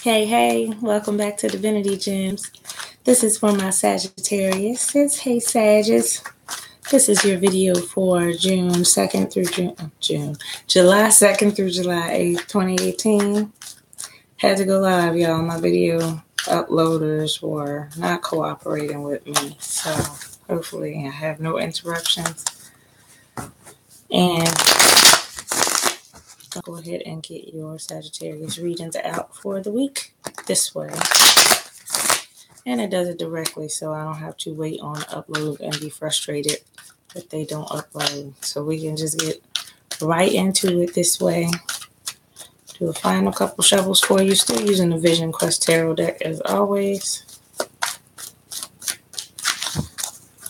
Hey, welcome back to Divinity Gems. This is for my Sagittarius. Hey Sagittarius. This is your video for July 2nd through July 8th, 2018. Had to go live, y'all. My video uploaders were not cooperating with me, so hopefully I have no interruptions. And I'll go ahead and get your Sagittarius readings out for the week this way. And it does it directly, so I don't have to wait on upload and be frustrated that they don't upload. So we can just get right into it this way. Do a final couple shuffles for you. Still using the Vision Quest Tarot deck as always.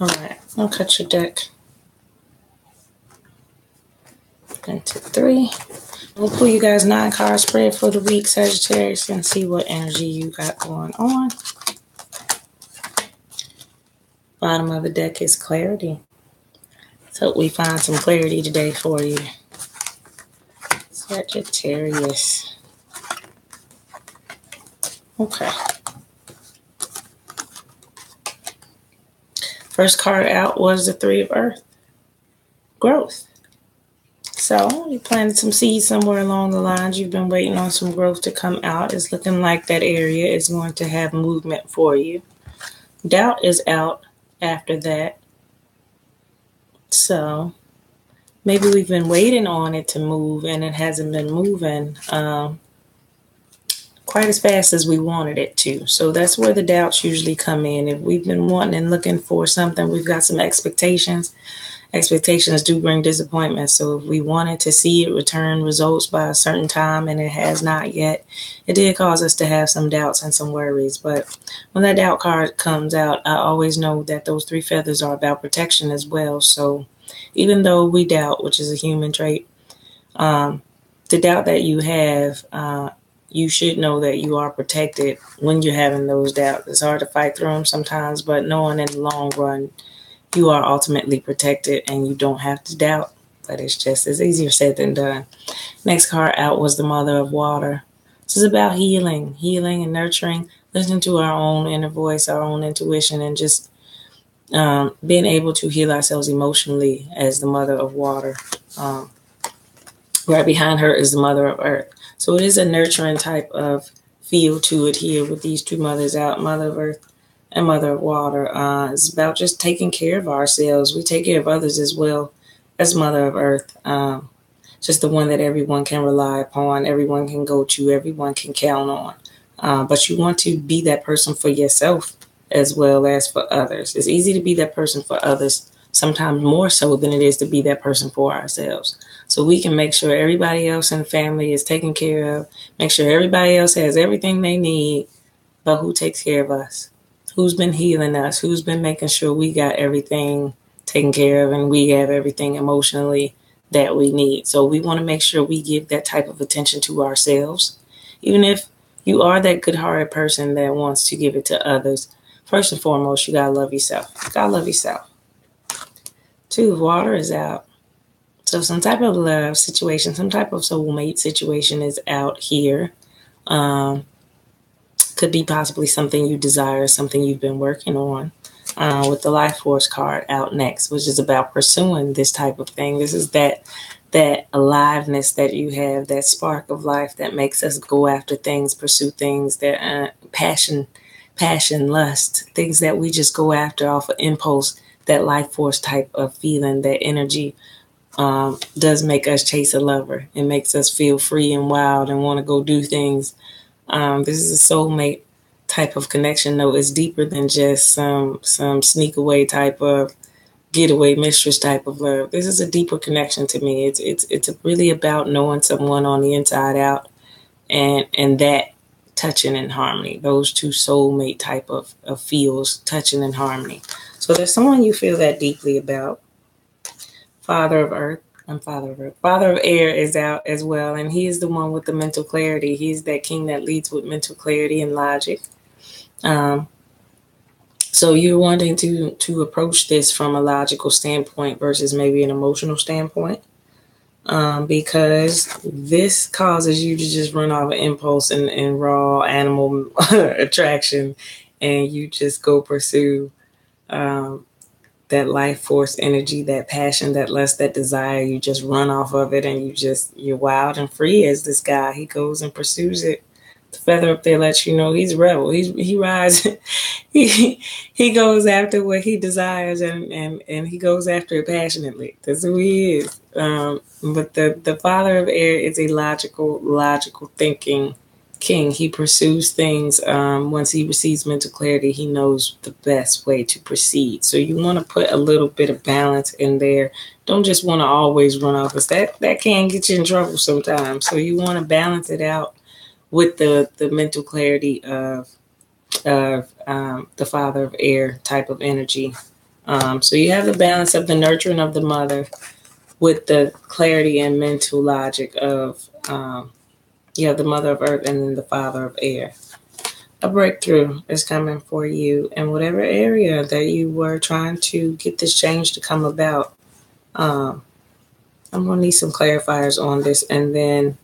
Alright, I'll cut your deck into 3. We'll pull you guys 9 card spread for the week, Sagittarius, and see what energy you got going on. Bottom of the deck is clarity. Let's hope we find some clarity today for you, Sagittarius. Okay. First card out was the 3 of Earth. Growth. So you planted some seeds somewhere along the lines. You've been waiting on some growth to come out. It's looking like that area is going to have movement for you. Doubt is out after that. So maybe we've been waiting on it to move and it hasn't been moving quite as fast as we wanted it to. So that's where the doubts usually come in. If we've been wanting and looking for something, we've got some expectations. Expectations do bring disappointment. So if we wanted to see it return results by a certain time and it has not yet, it did cause us to have some doubts and some worries. But when that doubt card comes out, I always know that those 3 feathers are about protection as well. So even though we doubt, which is a human trait, the doubt that you have, you should know that you are protected when you're having those doubts. It's hard to fight through them sometimes, but knowing in the long run, you are ultimately protected and you don't have to doubt, but it's just as easier said than done. Next card out was the Mother of Water. This is about healing and nurturing, listening to our own inner voice, our own intuition, and just being able to heal ourselves emotionally as the Mother of Water. Right behind her is the Mother of Earth. So it is a nurturing type of feel to it here with these 2 mothers out, Mother of Earth and Mother of Water. It's about just taking care of ourselves. We take care of others as well as Mother of Earth. Just the one that everyone can rely upon, everyone can go to, everyone can count on. But you want to be that person for yourself as well as for others. It's easy to be that person for others, sometimes more so than it is to be that person for ourselves. So we can make sure everybody else in the family is taken care of, make sure everybody else has everything they need, but who takes care of us? Who's been healing us? Who's been making sure we got everything taken care of and we have everything emotionally that we need? So we want to make sure we give that type of attention to ourselves. Even if you are that good-hearted person that wants to give it to others, first and foremost, you got to love yourself. You got to love yourself. 2 of Water is out. So some type of love situation, some type of soulmate situation is out here. Could be possibly something you desire, something you've been working on, with the Life Force card out next, which is about pursuing this type of thing. This is that aliveness that you have, that spark of life that makes us go after things, pursue things, that passion, lust, things that we just go after off of impulse, that Life Force type of feeling, that energy does make us chase a lover. It makes us feel free and wild and want to go do things. This is a soulmate type of connection, though. It's deeper than just some sneak away type of getaway mistress type of love. This is a deeper connection to me. It's really about knowing someone on the inside out and that touching in harmony. Those 2 soulmate type of feels touching in harmony. So there's someone you feel that deeply about. Father of Earth. Father of Air is out as well, and he is the one with the mental clarity. He's that king that leads with mental clarity and logic. So you're wanting to approach this from a logical standpoint versus maybe an emotional standpoint. because this causes you to just run off an impulse and raw animal attraction, and you just go pursue that life force energy, that passion, that lust, that desire. You just run off of it, and you're wild and free as this guy. He goes and pursues it. The feather up there lets you know he's a rebel. He rides. he goes after what he desires, and he goes after it passionately. That's who he is. But the father of air is a logical thinking king. He pursues things. Once he receives mental clarity, he knows the best way to proceed. So you want to put a little bit of balance in there. Don't just want to always run off, because that can get you in trouble sometimes. So you want to balance it out with the mental clarity of the father of air type of energy. So you have the balance of the nurturing of the mother with the clarity and mental logic of you have the mother of earth and then the father of air. A breakthrough is coming for you in whatever area that you were trying to get this change to come about. I'm going to need some clarifiers on this, and then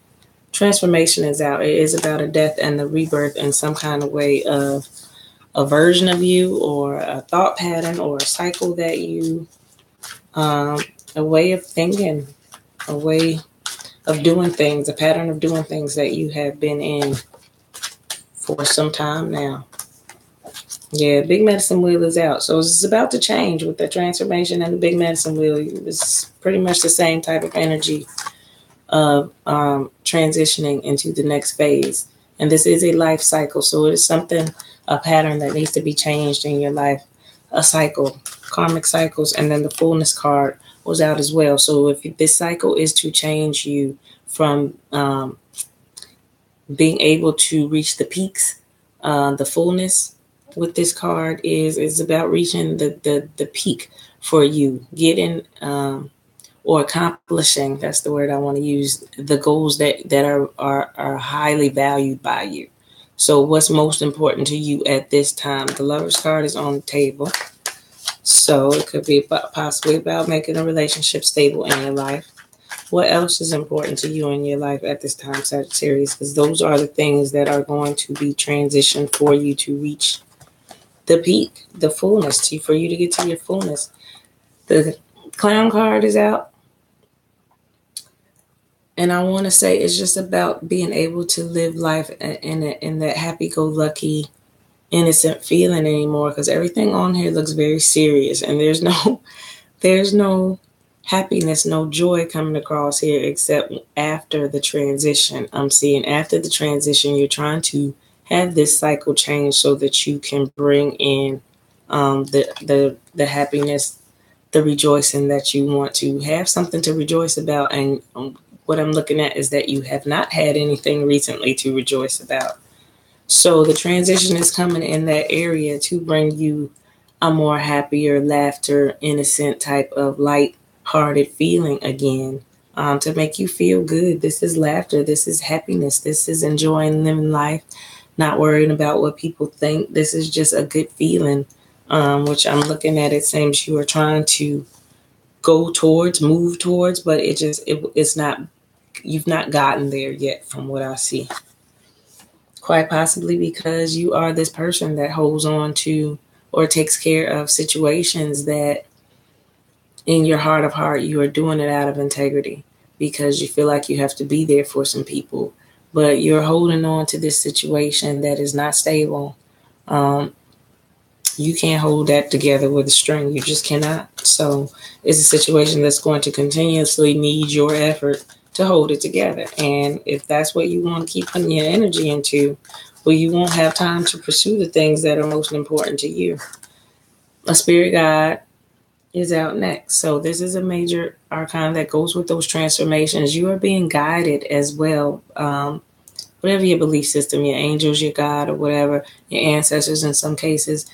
transformation is out. It is about a death and the rebirth in some kind of way of a version of you, or a thought pattern, or a cycle that you, a way of thinking, a way of doing things, a pattern of doing things that you have been in for some time now. Yeah, big medicine wheel is out. So it's about to change with the transformation and the big medicine wheel. It's pretty much the same type of energy of transitioning into the next phase. And this is a life cycle. So it is something, a pattern that needs to be changed in your life, a cycle, karmic cycles. And then the fullness card was out as well. So if this cycle is to change you from being able to reach the peaks, the fullness with this card is about reaching the peak for you, getting or accomplishing, that's the word I want to use, the goals that are highly valued by you. So what's most important to you at this time? The Lover's card is on the table. So it could be possibly about making a relationship stable in your life. What else is important to you in your life at this time, Sagittarius? Because those are the things that are going to be transitioned for you to reach the peak, the fullness, for you to get to your fullness. The Clown card is out. And I want to say it's just about being able to live life in that happy-go-lucky, innocent feeling anymore, because everything on here looks very serious, and there's no happiness, no joy coming across here except after the transition. I'm seeing after the transition, you're trying to have this cycle change so that you can bring in the happiness, the rejoicing that you want to have, something to rejoice about. And what I'm looking at is that you have not had anything recently to rejoice about. So the transition is coming in that area to bring you a more happier, laughter, innocent type of light-hearted feeling again, to make you feel good. This is laughter. This is happiness. This is enjoying living life, not worrying about what people think. This is just a good feeling, which I'm looking at. It seems you are trying to go towards, move towards, but it's not, you've not gotten there yet from what I see. Quite possibly because you are this person that holds on to or takes care of situations that in your heart of heart, you are doing it out of integrity because you feel like you have to be there for some people, but you're holding on to this situation that is not stable. You can't hold that together with a string. You just cannot. So it's a situation that's going to continuously need your effort to hold it together. And if that's what you want to keep putting your energy into, well, you won't have time to pursue the things that are most important to you. A spirit guide is out next. So this is a major arcana that goes with those transformations. You are being guided as well. Whatever your belief system, your angels, your God, or whatever, your ancestors in some cases,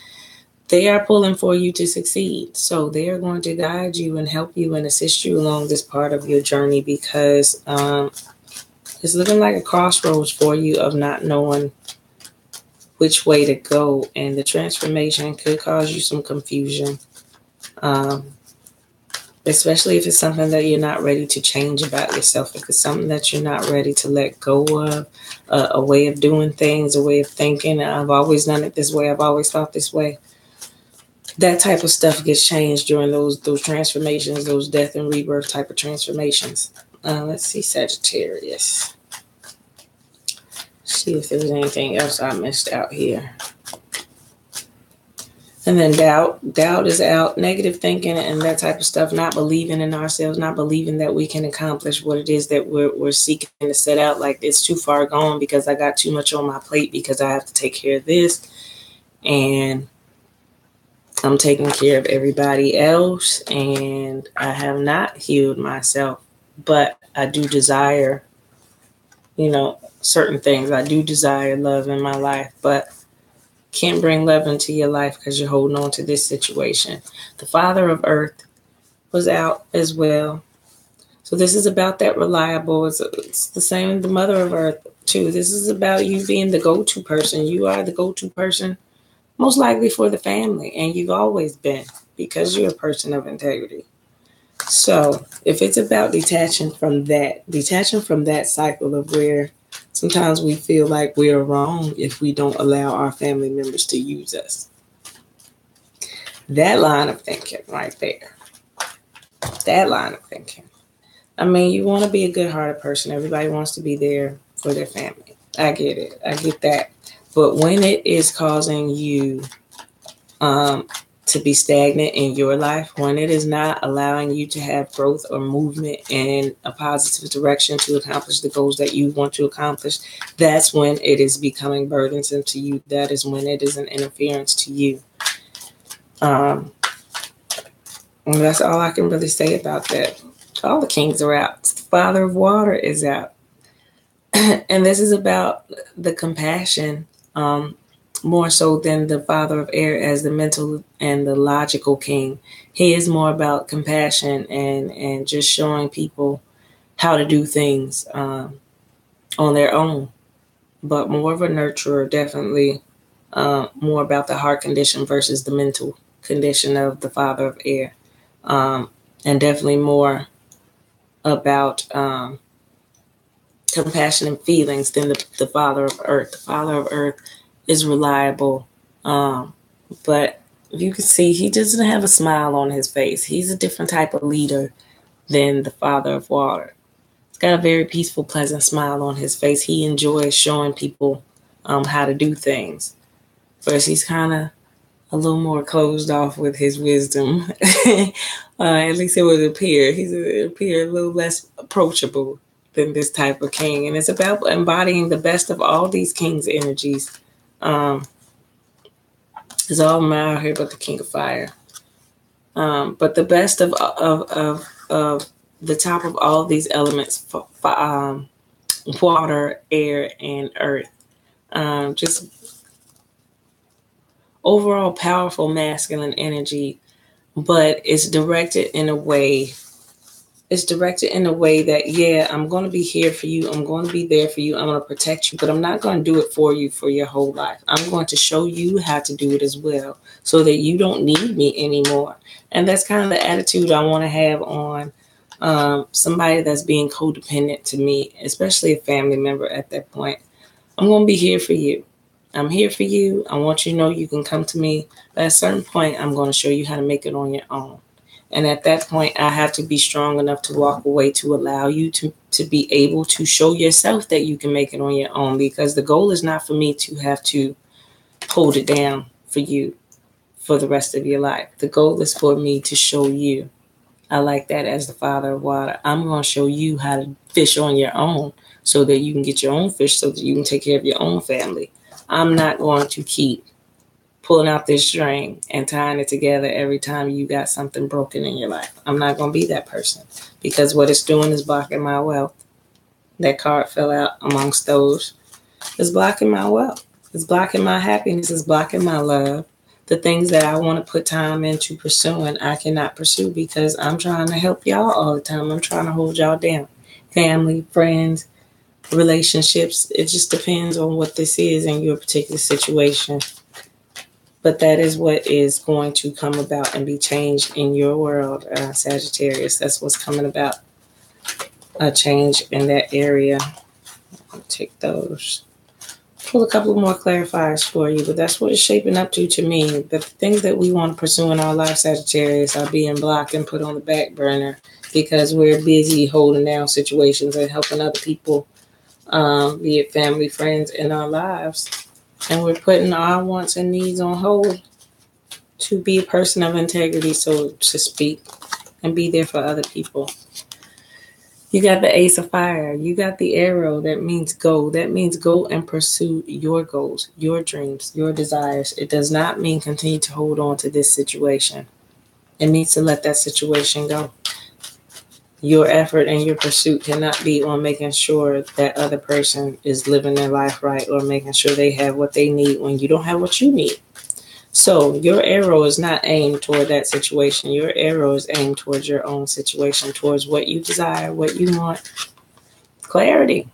they are pulling for you to succeed. So they are going to guide you and help you and assist you along this part of your journey, because it's looking like a crossroads for you of not knowing which way to go. And the transformation could cause you some confusion. especially if it's something that you're not ready to change about yourself. If it's something that you're not ready to let go of, a way of doing things, a way of thinking. I've always done it this way. I've always thought this way. That type of stuff gets changed during those transformations, those death and rebirth type of transformations. Let's see, Sagittarius. See if there's anything else I missed out here. And then doubt is out, negative thinking and that type of stuff, not believing in ourselves, not believing that we can accomplish what it is that we're seeking to set out. Like, it's too far gone because I got too much on my plate because I have to take care of this. And I'm taking care of everybody else. And I have not healed myself. But I do desire, certain things. I do desire love in my life. But can't bring love into your life because you're holding on to this situation. The Father of Earth was out as well. So this is about that reliable. It's the same, the Mother of Earth too. This is about you being the go-to person. You are the go-to person, most likely for the family. And you've always been, because you're a person of integrity. So if it's about detaching from that cycle of where sometimes we feel like we're wrong if we don't allow our family members to use us. That line of thinking right there. That line of thinking. I mean, you want to be a good-hearted person. Everybody wants to be there for their family. I get it. I get that. But when it is causing you to be stagnant in your life, when it is not allowing you to have growth or movement in a positive direction to accomplish the goals that you want to accomplish, that's when it is becoming burdensome to you. That is when it is an interference to you. And that's all I can really say about that. All the kings are out. The Father of Water is out. And this is about the compassion, more so than the Father of Air as the mental and the logical king. He is more about compassion and just showing people how to do things on their own, but more of a nurturer, definitely more about the heart condition versus the mental condition of the Father of Air, and definitely more about compassion and feelings than the Father of Earth. The Father of Earth is reliable, but you can see he doesn't have a smile on his face. He's a different type of leader than the Father of Water. He's got a very peaceful, pleasant smile on his face. He enjoys showing people how to do things. First, he's kind of a little more closed off with his wisdom. At least it would appear. He's appear a little less approachable than this type of king. And it's about embodying the best of all these king's energies. There's all them out here but the King of Fire. But the best of the top of all these elements, water, air, and earth. Just overall powerful masculine energy, but it's directed in a way that, yeah, I'm going to be here for you. I'm going to be there for you. I'm going to protect you, but I'm not going to do it for you for your whole life. I'm going to show you how to do it as well so that you don't need me anymore. And that's kind of the attitude I want to have on somebody that's being codependent to me, especially a family member at that point. I'm going to be here for you. I'm here for you. I want you to know you can come to me. But at a certain point, I'm going to show you how to make it on your own. And at that point, I have to be strong enough to walk away to allow you to be able to show yourself that you can make it on your own, because the goal is not for me to have to hold it down for you for the rest of your life. The goal is for me to show you. I like that as the Father of Water. I'm going to show you how to fish on your own so that you can get your own fish, so that you can take care of your own family. I'm not going to keep pulling out this string and tying it together every time you got something broken in your life. I'm not going to be that person, because what it's doing is blocking my wealth. That card fell out amongst those. It's blocking my wealth. It's blocking my happiness. It's blocking my love. The things that I want to put time into pursuing, I cannot pursue because I'm trying to help y'all all the time. I'm trying to hold y'all down. Family, friends, relationships. It just depends on what this is in your particular situation. But that is what is going to come about and be changed in your world, Sagittarius. That's what's coming about, a change in that area. I'll take those. Pull a couple more clarifiers for you, but that's what it's shaping up to me. The things that we want to pursue in our life, Sagittarius, are being blocked and put on the back burner because we're busy holding down situations and helping other people, be it family, friends, in our lives. And we're putting our wants and needs on hold to be a person of integrity, so to speak, and be there for other people. You got the Ace of Fire. You got the arrow. That means go. That means go and pursue your goals, your dreams, your desires. It does not mean continue to hold on to this situation. It means to let that situation go. Your effort and your pursuit cannot be on making sure that other person is living their life right or making sure they have what they need when you don't have what you need. So your arrow is not aimed toward that situation. Your arrow is aimed towards your own situation, towards what you desire, what you want. Clarity.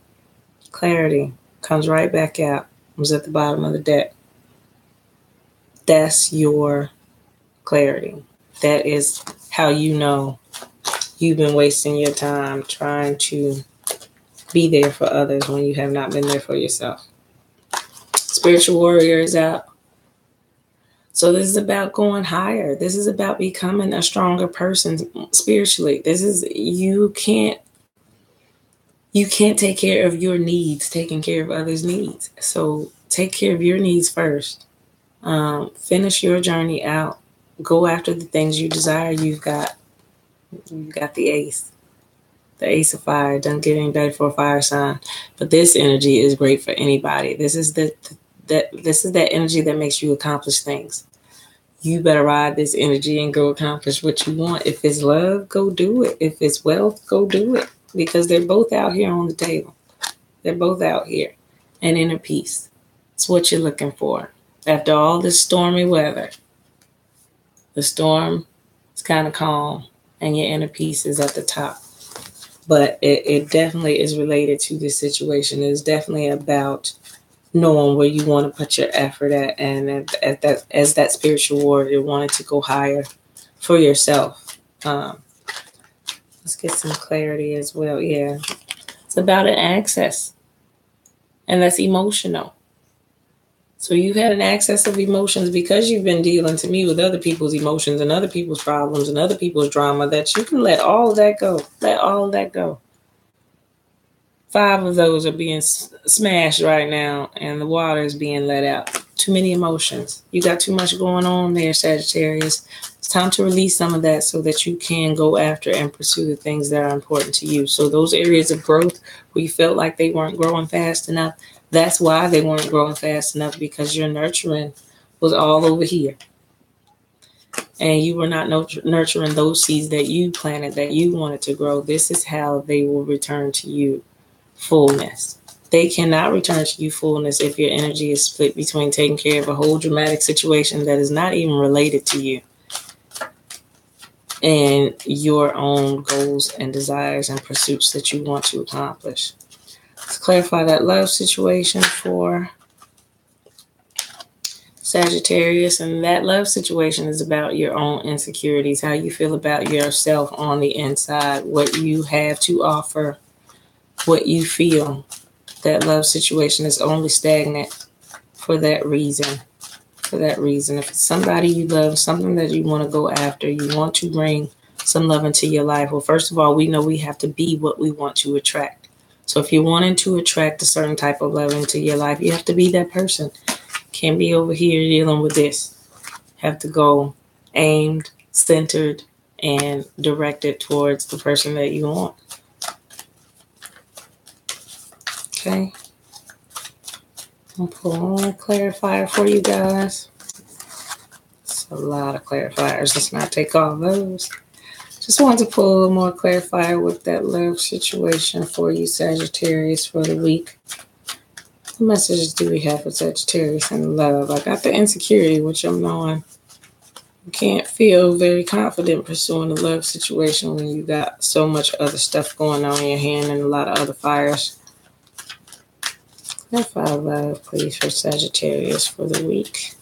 Clarity comes right back out. It was at the bottom of the deck. That's your clarity. That is how you know you've been wasting your time trying to be there for others when you have not been there for yourself. Spiritual warrior is out. So this is about going higher. This is about becoming a stronger person spiritually. This is, you can't take care of your needs taking care of others' needs. So take care of your needs first. Finish your journey out. Go after the things you desire. You've got the ace. The Ace of Fire. Doesn't get any better for a fire sign. But this energy is great for anybody. This is that energy that makes you accomplish things. You better ride this energy and go accomplish what you want. If it's love, go do it. If it's wealth, go do it. Because they're both out here on the table. They're both out here. And inner peace. It's what you're looking for. After all this stormy weather, the storm is kind of calm and your inner peace is at the top. But it definitely is related to this situation. It's definitely about knowing where you want to put your effort at, and as that spiritual warrior, wanted to go higher for yourself. Let's get some clarity as well. Yeah, it's about an access, and that's emotional. So you've had an access of emotions because you've been dealing to me with other people's emotions and other people's problems and other people's drama, that you can let all of that go. Let all of that go. 5 of those are being smashed right now, and the water is being let out. Too many emotions. You got too much going on there, Sagittarius. It's time to release some of that so that you can go after and pursue the things that are important to you. So those areas of growth where you felt like they weren't growing fast enough, that's why they weren't growing fast enough, because your nurturing was all over here. And you were not nurturing those seeds that you planted, that you wanted to grow. This is how they will return to you. Fullness. They cannot return to you fullness if your energy is split between taking care of a whole dramatic situation that is not even related to you and your own goals and desires and pursuits that you want to accomplish. Let's clarify that love situation for Sagittarius. And that love situation is about your own insecurities, how you feel about yourself on the inside, what you have to offer, what you feel. That love situation is only stagnant for that reason. If it's somebody you love, something that you want to go after, you want to bring some love into your life, well, first of all, we know we have to be what we want to attract. So if you're wanting to attract a certain type of love into your life, you have to be that person. Can't be over here dealing with this. Have to go aimed, centered, and directed towards the person that you want. Okay. I'll pull one clarifier for you guys. It's a lot of clarifiers. Let's not take all those. Just wanted to pull a little more clarifier with that love situation for you, Sagittarius, for the week. What messages do we have for Sagittarius and love? I got the insecurity, which I'm knowing. You can't feel very confident pursuing a love situation when you got so much other stuff going on in your hand and a lot of other fires. Clarify love, please, for Sagittarius for the week.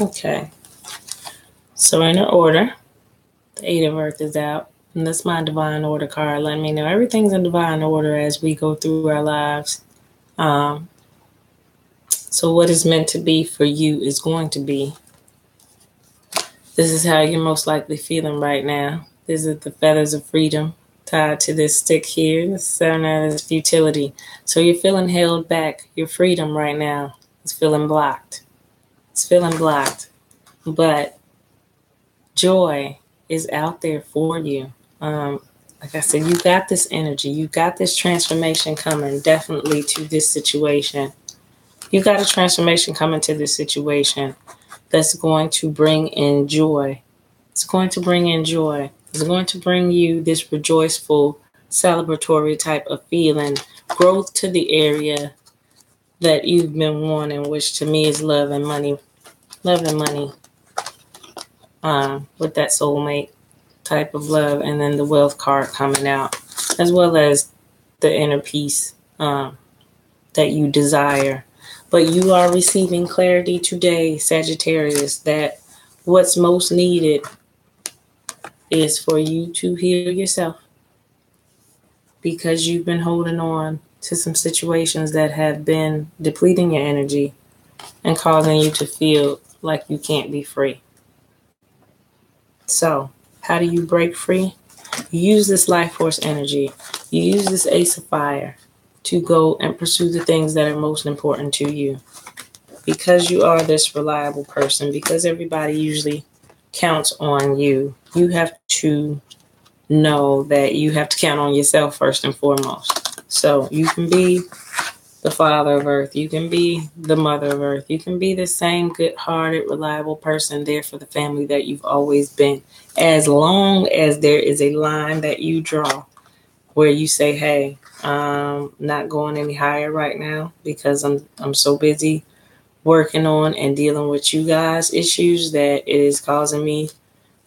Okay. So in order, the 8 of Earth is out. And that's my divine order card. Let me know everything's in divine order as we go through our lives. So what is meant to be for you is going to be. This is how you're most likely feeling right now. This is the feathers of freedom tied to this stick here. This is known as futility. So you're feeling held back. Your freedom right now is feeling blocked. It's feeling blocked. But joy is out there for you. Like I said, you got this energy. You got this transformation coming definitely to this situation. You got a transformation coming to this situation that's going to bring in joy. It's going to bring in joy. It's going to bring you this rejoiceful, celebratory type of feeling, growth to the area that you've been wanting, which to me is love and money. Love and money. With that soulmate type of love, and then the wealth card coming out, as well as the inner peace that you desire. But you are receiving clarity today, Sagittarius, that what's most needed is for you to heal yourself, because you've been holding on to some situations that have been depleting your energy and causing you to feel like you can't be free. So, how do you break free? You use this life force energy. You use this Ace of Fire to go and pursue the things that are most important to you. Because you are this reliable person, because everybody usually counts on you, you have to know that you have to count on yourself first and foremost. So you can be the father of Earth. You can be the mother of Earth. You can be the same good-hearted, reliable person there for the family that you've always been, as long as there is a line that you draw where you say, hey, I'm not going any higher right now because I'm so busy working on and dealing with you guys' issues that it is causing me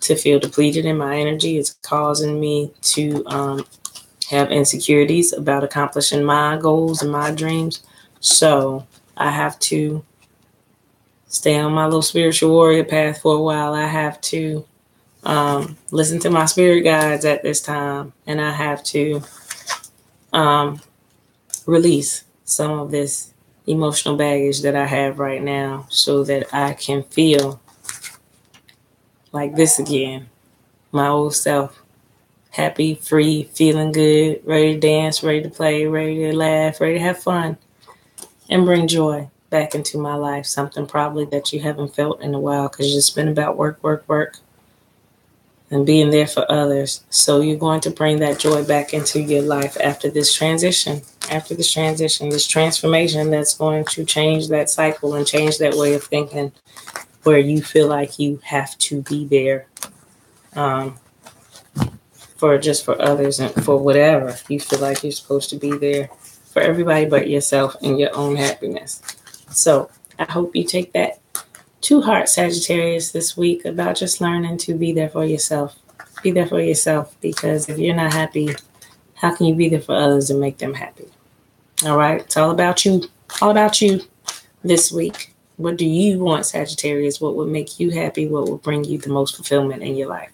to feel depleted in my energy. It's causing me to have insecurities about accomplishing my goals and my dreams. So I have to stay on my little spiritual warrior path for a while. I have to listen to my spirit guides at this time. And I have to release some of this emotional baggage that I have right now so that I can feel like this again. My old self. Happy, free, feeling good, ready to dance, ready to play, ready to laugh, ready to have fun, and bring joy back into my life. Something probably that you haven't felt in a while because you've just been about work, and being there for others. So you're going to bring that joy back into your life after this transition, this transformation that's going to change that cycle and change that way of thinking where you feel like you have to be there. For others and for whatever you feel like you're supposed to be there for everybody but yourself and your own happiness. So I hope you take that to heart, Sagittarius, this week about just learning to be there for yourself. Be there for yourself, because if you're not happy, how can you be there for others and make them happy? All right. It's all about you. All about you this week. What do you want, Sagittarius? What would make you happy? What will bring you the most fulfillment in your life?